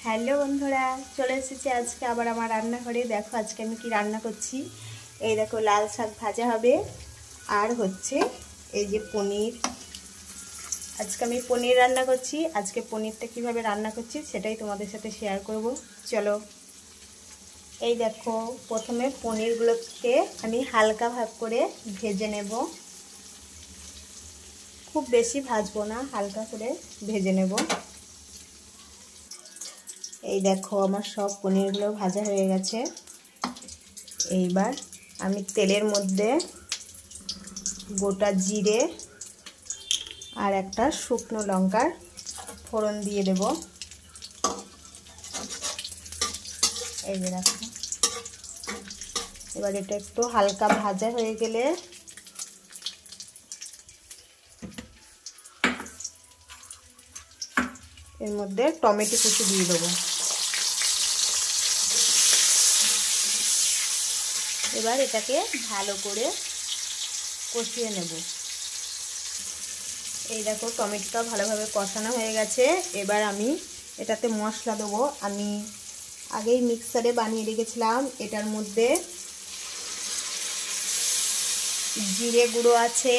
Hello বন্ধুরা, চলে এসেছি আজকে আবার আমার রান্নাঘরে। দেখো আজকে আমি কি রান্না করছি। এই দেখো লাল শাক ভাজা হবে, আর হচ্ছে এই যে পনির। আজকে আমি পনির রান্না করছি। আজকে পনিরটা কিভাবে রান্না করছি সেটাই তোমাদের সাথে শেয়ার করব। চলো। এই দেখো, প্রথমে পনিরগুলোকে আমি হালকা ভাব করে ভেজে নেব। খুব বেশি ভাজবো না, হালকা করে ভেজে নেব। এই দেখো আমার সব পনিরগুলো ভাজা হয়ে গেছে। এইবার আমি তেলের মধ্যে গোটা জিরে আর একটা শুকনো লঙ্কার ফোড়ন দিয়ে দেব। এই যে দেখো, এবার এটা একটু হালকা ভাজা হয়ে গেলে এর মধ্যে টমেটো কুচি দিয়ে দেবো। এবার এটাকে ভালো করে কষিয়ে নেব। এই দেখো টমেটোটা ভালোভাবে কষানো হয়ে গেছে। এবার আমি এটাতে মশলা দেবো। আমি আগেই মিক্সারে বানিয়ে রেখেছিলাম। এটার মধ্যে জিরে গুঁড়ো আছে,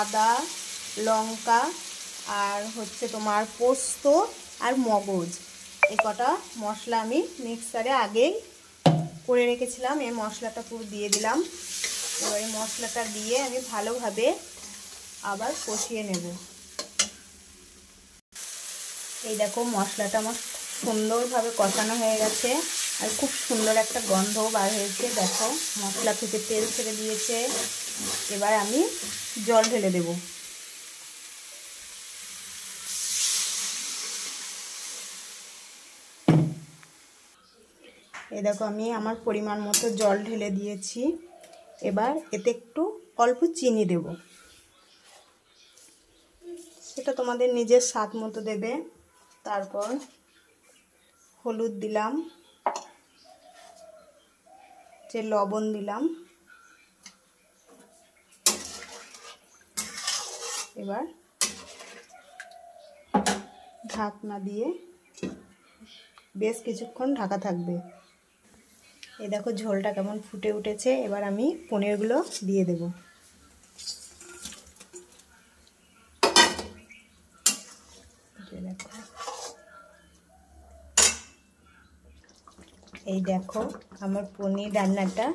আদা, লঙ্কা, আর হচ্ছে তোমার পোস্ত আর মগজ। এই কটা মশলা আমি মিক্সারে আগেই করে রেখেছিলাম। এই মশলাটা পুরো দিয়ে দিলাম। এবার এই মশলাটা দিয়ে আমি ভালোভাবে আবার কষিয়ে নেব। এই দেখো মশলাটা আমার সুন্দরভাবে কষানো হয়ে গেছে, আর খুব সুন্দর একটা গন্ধও বার হয়েছে। দেখো মশলা থেকে তেল ছেড়ে দিয়েছে। এবার আমি জল ঢেলে দেব। এই দেখো আমি আমার পরিমাণ মতো জল ঢেলে দিয়েছি। এবার এতে একটু অল্প চিনি দেব, সেটা তোমাদের নিজের স্বাদ মতো দেবে। তারপর হলুদ দিলাম, যে লবণ দিলাম। এবার ঢাকনা দিয়ে বেশ কিছুক্ষণ ঢাকা থাকবে। এই দেখো ঝোলটা কেমন ফুটে উঠেছে। এবার আমি পনিরগুলো দিয়ে দেব। এই দেখো আমার পনির রান্নাটা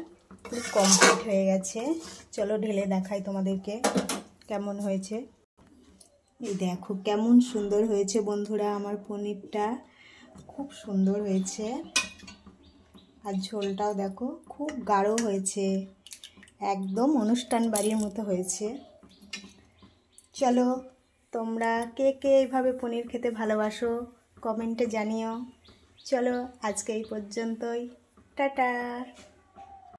খুব কমপ্লিট হয়ে গেছে। চলো ঢেলে দেখাই তোমাদেরকে কেমন হয়েছে। এই দেখো কেমন সুন্দর হয়েছে বন্ধুরা, আমার পনিরটা খুব সুন্দর হয়েছে। আর ঝোলটাও দেখো খুব গাঢ় হয়েছে, একদম অনুষ্ঠান বাড়ির মতো হয়েছে। চলো তোমরা কে কে এইভাবে পনির খেতে ভালোবাসো কমেন্টে জানিও। চলো আজকে এই পর্যন্তই, টাটা।